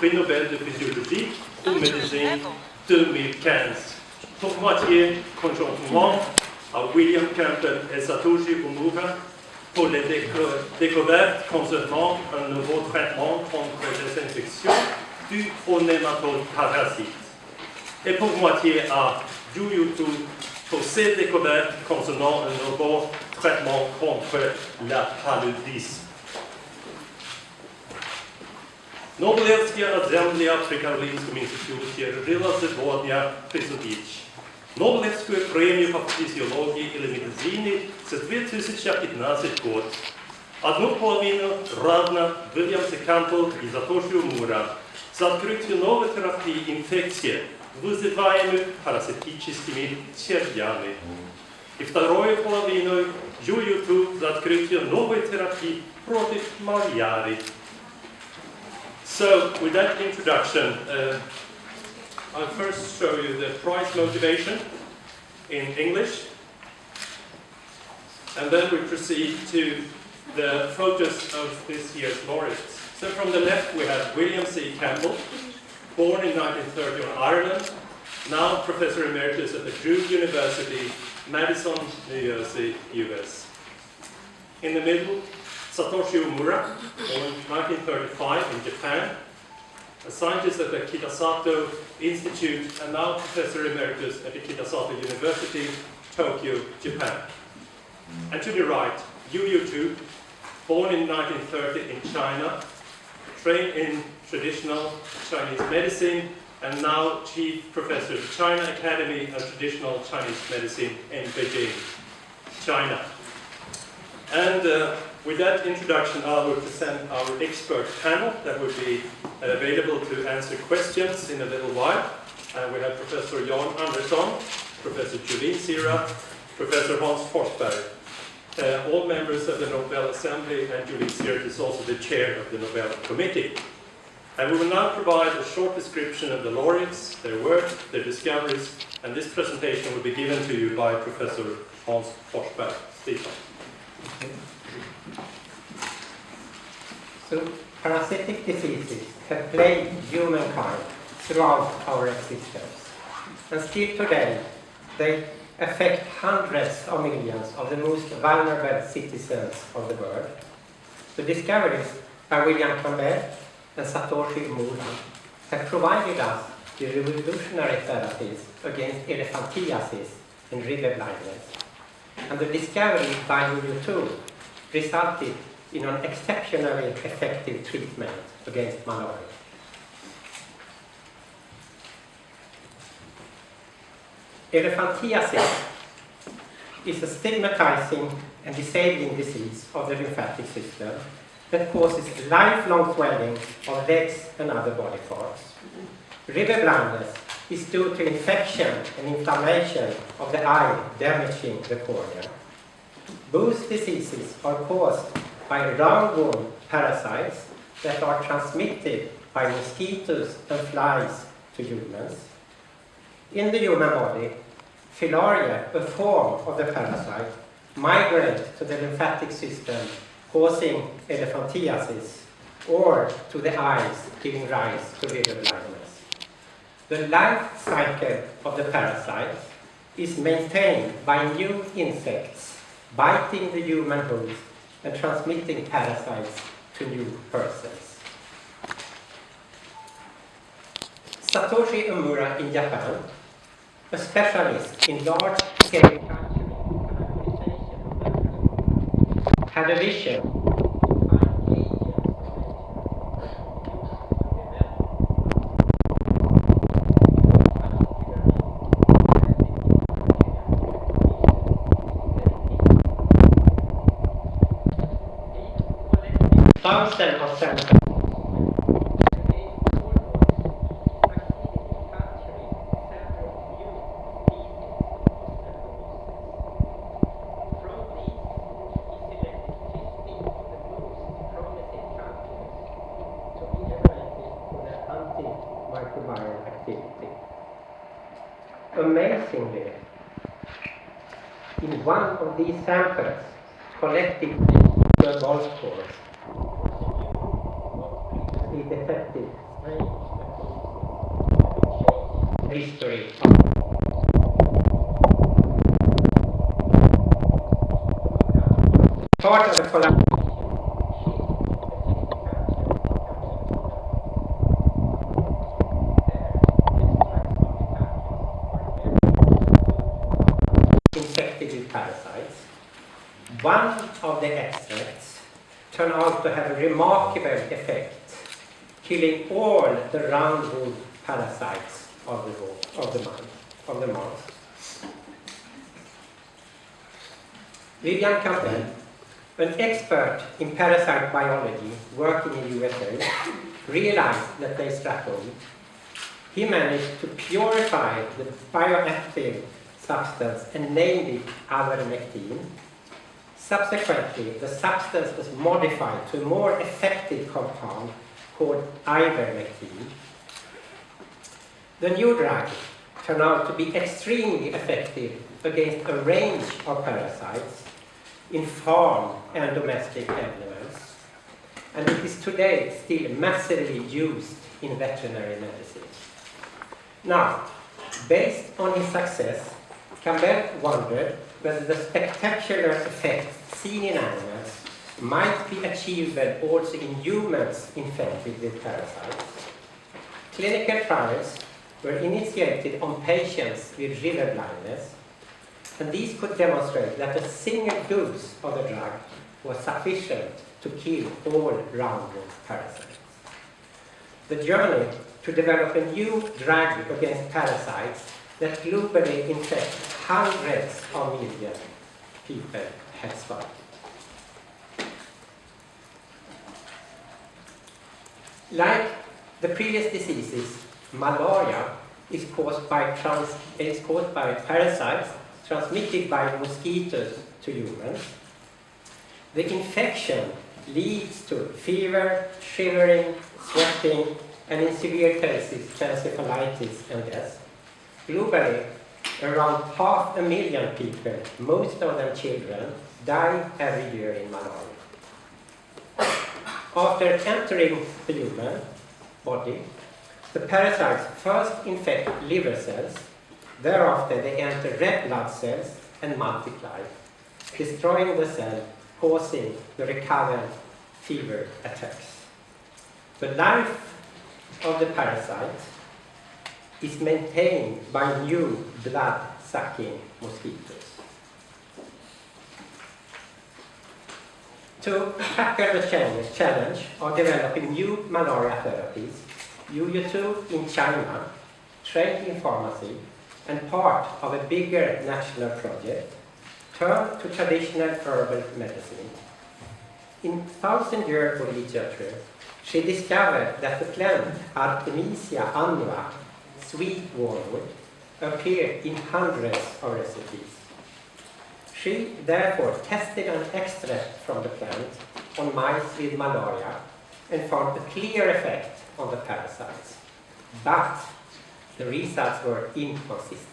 prix Nobel de physiologie ou médecine 2015. Pour moitié, conjointement à William Campbell et Satoshi Omura pour les découvertes concernant un nouveau traitement contre les infections dues aux nématodes parasites. Et pour moitié à Yu Tu pour ses découvertes concernant un nouveau traitement contre la paludisme. Nobelevskia Zemlja pri Karolinskом institute žila se Vodnja Prisodić. Nobelevsku premiju po fiziologiji ili medicini za 2015 god. Одну половину равна William Campbell и Satoshi Omura за открытие новой терапии инфекции, вызываемых паразитическими червями. И вторую половину Yu Tu за открытие новой терапии против малярии. So, with that introduction, I'll first show you the prize motivation in English, and then we proceed to the photos of this year's laureates. So from the left we have William C. Campbell, born in 1930 in Ireland, now Professor Emeritus at the Drew University, Madison, New Jersey, US. In the middle, Satoshi Omura, born in 1935 in Japan, a scientist at the Kitasato Institute and now Professor Emeritus at the Kitasato University, Tokyo, Japan. And to the right, Yu Tu, born in 1930 in China, trained in traditional Chinese medicine and now Chief Professor of the China Academy of Traditional Chinese Medicine in Beijing, China. And with that introduction, I will present our expert panel that will be available to answer questions in a little while. We have Professor Jan Andersson, Professor Julien Sira, Professor Hans Forsberg, all members of the Nobel Assembly, and Julien Sira is also the chair of the Nobel Committee. And we will now provide a short description of the laureates, their work, their discoveries, and this presentation will be given to you by Professor Hans Forsberg. Please. So, parasitic diseases have plagued humankind throughout our existence. And still today, they affect hundreds of millions of the most vulnerable citizens of the world. The discoveries by William Campbell and Satoshi Omura have provided us with revolutionary therapies against elephantiasis and river blindness. And the discovery by Yu Tu resulted in an exceptionally effective treatment against malaria. Elephantiasis is a stigmatizing and disabling disease of the lymphatic system that causes lifelong swelling of legs and other body parts. River blindness is due to infection and inflammation of the eye, damaging the cornea. Both diseases are caused by roundworm parasites that are transmitted by mosquitoes and flies to humans. In the human body, filaria, a form of the parasite, migrate to the lymphatic system, causing elephantiasis, or to the eyes, giving rise to river blindness. The life cycle of the parasite is maintained by new insects biting the human host and transmitting parasites to new persons. Satoshi Omura in Japan, a specialist in large-scale culture, had a vision thousands of sensors. Amazingly, in one of these samples collected to a golf course, the defective history part of the collaboration infected with parasites. One of the extracts turned out to have a remarkable effect, killing all the roundwood parasites of the mouse. Vivian Campbell, an expert in parasite biology working in USA, realized that they struggled. He managed to purify the bioactive substance and named it ivermectin. Subsequently, the substance was modified to a more effective compound called ivermectin. The new drug turned out to be extremely effective against a range of parasites in farm and domestic animals, and it is today still massively used in veterinary medicine. Now, based on his success, Campbell wondered whether the spectacular effects seen in animals might be achievable also in humans infected with parasites. Clinical trials were initiated on patients with river blindness, and these could demonstrate that a single dose of the drug was sufficient to kill all roundwood parasites. The journey to develop a new drug against parasites that globally infect hundreds of millions of people has started. Like the previous diseases, malaria is caused by parasites transmitted by mosquitoes to humans. The infection leads to fever, shivering, sweating, and in severe cases, encephalitis and death. Globally, around 500,000 people, most of them children, die every year in malaria. After entering the human body, the parasites first infect liver cells. Thereafter, they enter red blood cells and multiply, destroying the cell, causing the recurrent fever attacks. The life of the parasite is maintained by new blood-sucking mosquitoes. To tackle the challenge of developing new malaria therapies, UU2 in China, trained in pharmacy, and part of a bigger national project, turned to traditional herbal medicine. In thousand-year-old literature, she discovered that the plant Artemisia annua, sweet walnut, appeared in hundreds of recipes. She therefore tested an extract from the plant on mice with malaria and found a clear effect on the parasites, but the results were inconsistent.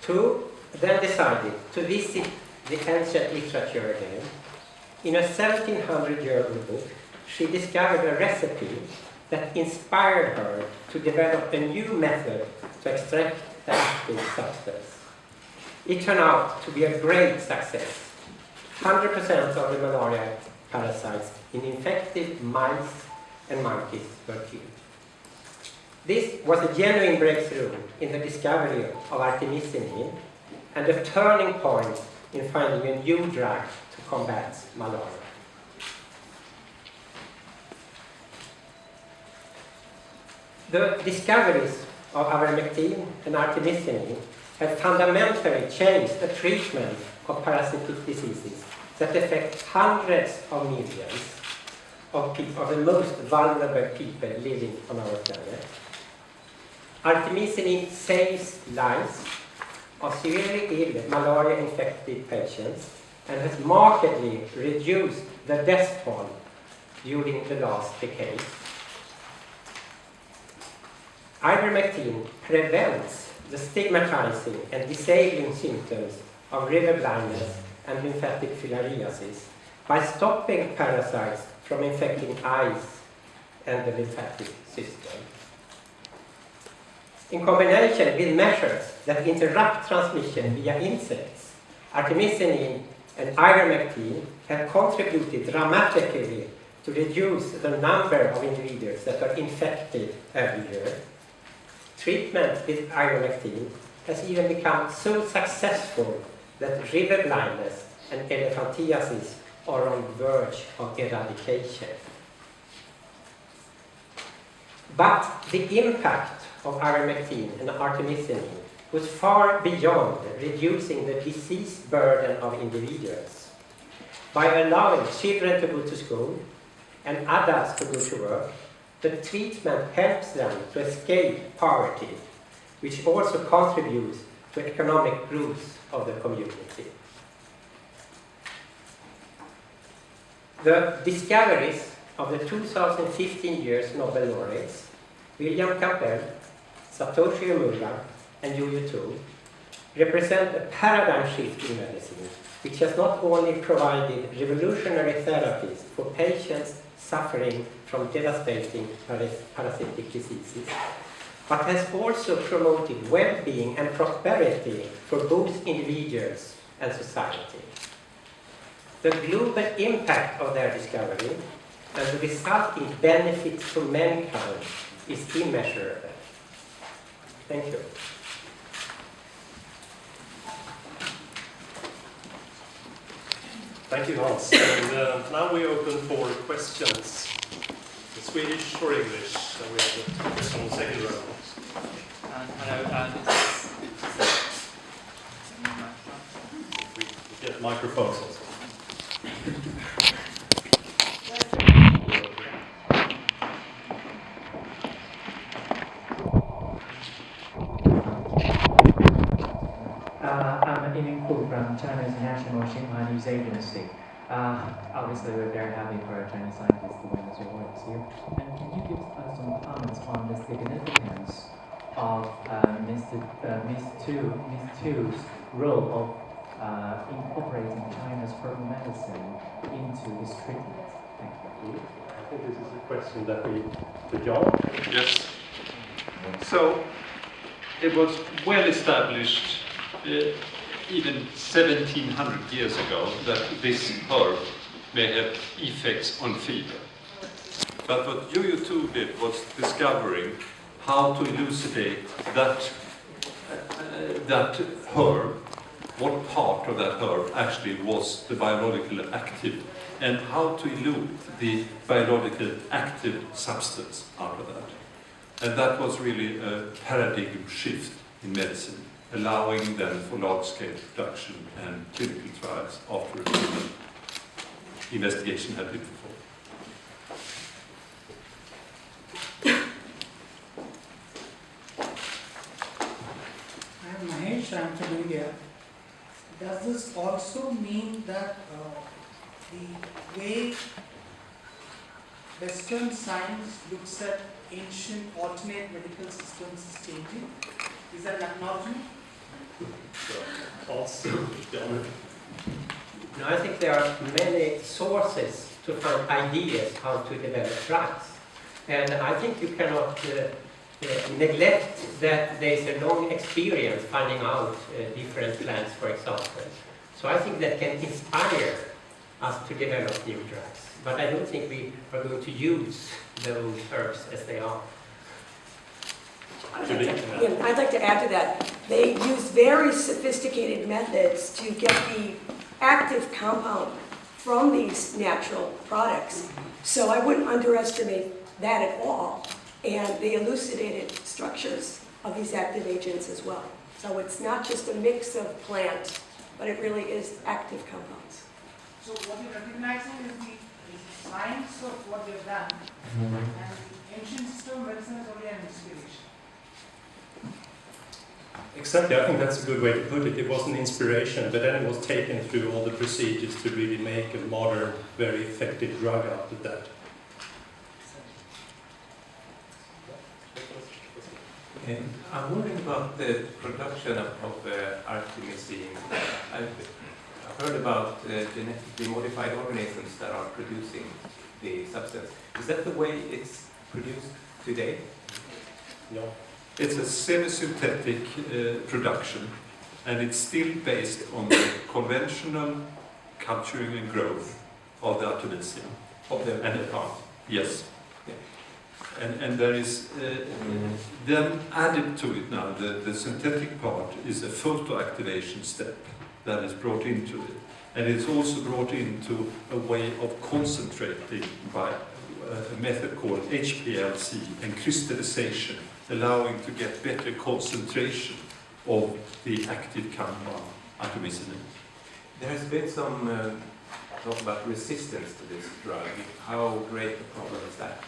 Tu then decided to visit the ancient literature again. In a 1700-year-old book, she discovered a recipe that inspired her to develop a new method to extract the active substance. It turned out to be a great success. 100% of the malaria parasites in infected mice and monkeys were killed. This was a genuine breakthrough in the discovery of artemisinin and a turning point in finding a new drug to combat malaria. The discoveries of ivermectin and artemisinin have fundamentally changed the treatment of parasitic diseases that affect hundreds of millions of people, of the most vulnerable people living on our planet. Artemisinin saves lives of severely ill malaria-infected patients and has markedly reduced the death toll during the last decade. Ivermectin prevents the stigmatizing and disabling symptoms of river blindness and lymphatic filariasis by stopping parasites from infecting eyes, and the lymphatic system. In combination with measures that interrupt transmission via insects, artemisinin and ivermectin have contributed dramatically to reduce the number of individuals that are infected every year. Treatment with ivermectin has even become so successful that river blindness and elephantiasis are on the verge of eradication. But the impact of ivermectin and artemisinin was far beyond reducing the disease burden of individuals. By allowing children to go to school and adults to go to work, the treatment helps them to escape poverty, which also contributes to economic growth of the community. The discoveries of the 2015 year's Nobel laureates, William Campbell, Satoshi Omura, and Yu Tu, represent a paradigm shift in medicine, which has not only provided revolutionary therapies for patients suffering from devastating parasitic diseases, but has also promoted well-being and prosperity for both individuals and society. The global impact of their discovery and the resulting benefits to mankind is immeasurable. Thank you. Thank you, Hans. And now we open for questions. In Swedish or English? And we have the question on the second row. Hello, We get microphones also. I'm Ining Fu from China's National Xinhua News Agency. Obviously, we're very happy for our Chinese scientists to win this award this year. And can you give us some comments on the significance of Ms. Tu's role of incorporating China's herbal medicine into this treatment? Thank you. I think this is a question that to John. Yes. So it was well established even 1700 years ago that this herb may have effects on fever. But what Yu Tu did was discovering how to elucidate that herb, what part of that herb actually was the biologically active, and how to elute the biologically active substance out of that. And that was really a paradigm shift in medicine, allowing them for large-scale production and clinical trials after a human investigation had been performed. I am Mahesh, I am from India. Does this also mean that the way Western science looks at ancient alternate medical systems is changing? Is that an acknowledgement? Also, John. No, I think there are many sources to find ideas how to develop drugs. And I think you cannot neglect that there is a long experience finding out different plants, for example. So I think that can inspire us to develop new drugs. But I don't think we are going to use those herbs as they are. I'd like to add to that. They use very sophisticated methods to get the active compound from these natural products. So I wouldn't underestimate that at all. And the elucidated structures of these active agents as well. So it's not just a mix of plants, but it really is active compounds. So what you're recognizing is the science of what they've done, and the ancient system of medicine is only an inspiration. Exactly, I think that's a good way to put it. It was an inspiration, but then it was taken through all the procedures to really make a modern, very effective drug out of that. I'm wondering about the production of artemisinin. I've heard about genetically modified organisms that are producing the substance. Is that the way it's produced today? No. It's a semi-synthetic production, and it's still based on the conventional culturing and growth of the Artemisia. Of the And plant? yes. Yeah. And there is then added to it now, the synthetic part is a photoactivation step that is brought into it. And it's also brought into a way of concentrating by a method called HPLC and crystallization, allowing to get better concentration of the active compound, artemisinin. There has been some talk about resistance to this drug. How great a problem is that?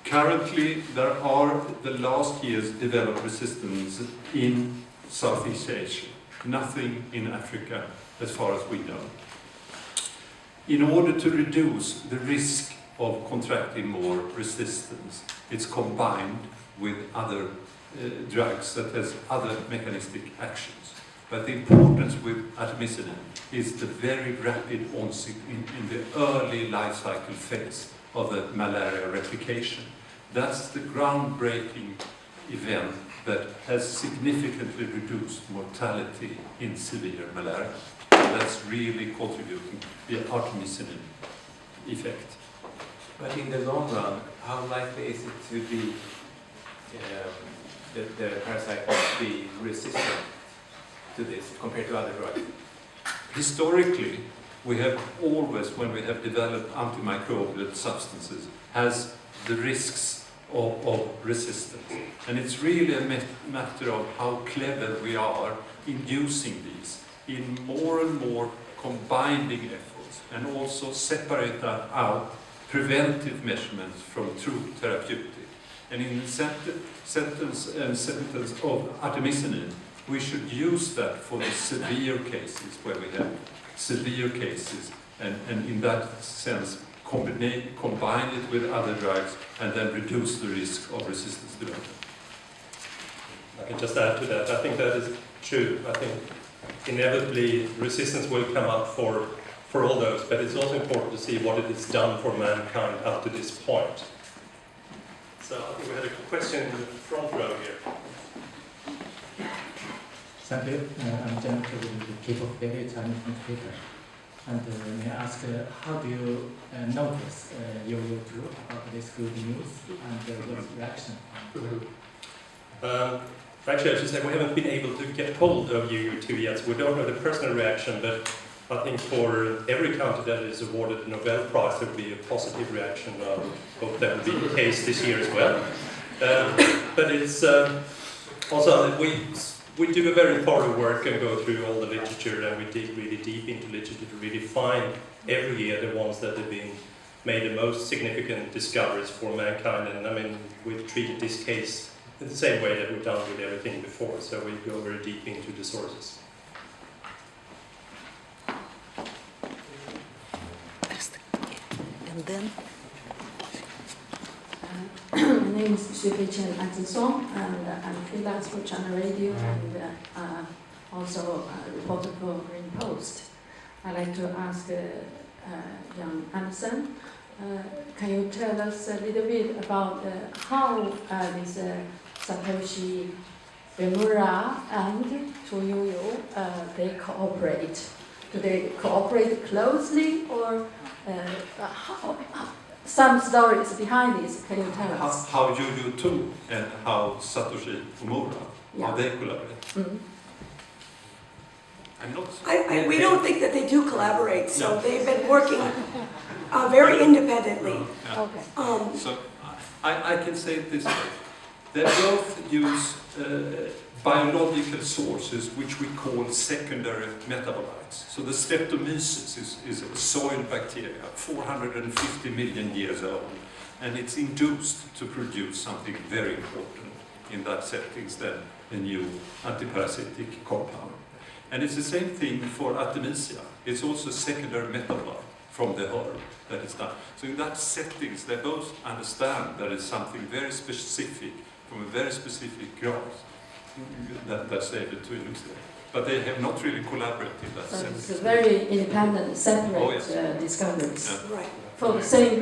Currently, there are, the last years, developed resistance in Southeast Asia. Nothing in Africa, as far as we know. In order to reduce the risk of contracting more resistance, it's combined with other drugs that has other mechanistic actions. But the importance with artemisinin is the very rapid onset in the early life cycle phase of the malaria replication. That's the groundbreaking event that has significantly reduced mortality in severe malaria. That's really contributing to the artemisinin effect. But in the long run, how likely is it to be that the parasite will be resistant to this compared to other drugs? Historically, we have always, when we have developed antimicrobial substances, has the risks of resistance. And it's really a matter of how clever we are in using these in more and more combining efforts, and also separate that out preventive measurements from true therapeutic. And in the sentence of artemisinin, we should use that for the severe cases, where we have severe cases, and in that sense combine it with other drugs and then reduce the risk of resistance development. I can just add to that. I think that is true. I think inevitably resistance will come up for all those, but it's also important to see what it has done for mankind up to this point. So I think we had a question in the front row here. Thank you. I'm John with the People Very Chinese newspaper. And may I ask, how do you notice your group about this good news and what reaction? Actually, I should say we haven't been able to get hold of UU2 yet, so we don't know the personal reaction, but I think for every country that is awarded the Nobel Prize, there will be a positive reaction. I hope that will be the case this year as well. But it's also that we do a very thorough work and go through all the literature, and we dig really deep into literature to really find every year the ones that have been made the most significant discoveries for mankind. And I mean, we've treated this case in the same way that we've done with everything before, so we go very deep into the sources. And then? My name is Xue Chen Anzisong, and I'm freelance for China Radio and also a reporter for Green Post. I'd like to ask Jan Andersen, can you tell us a little bit about how this Satoshi Remura and Toyoyo they cooperate? Do they cooperate closely, or how? Some stories behind this, can you tell us? How UU2 and how Satoshi Omura, how they collaborate. Mm-hmm. I'm not... We don't think that they do collaborate, so No. they've been working very independently. Yeah. Okay. So I can say it this way. They both use biological sources which we call secondary metabolites. So the Streptomyces is a soil bacteria, 450 million years old, and it's induced to produce something very important in that settings than a new antiparasitic compound. And it's the same thing for Artemisia. It's also a secondary metabolite from the herb that is done. So in that settings, they both understand there is something very specific from a very specific grass that's able to elucidate. But they have not really collaborated in that So sense. it's a very independent, separate Oh, yes. discoveries. Yeah. Right. for the same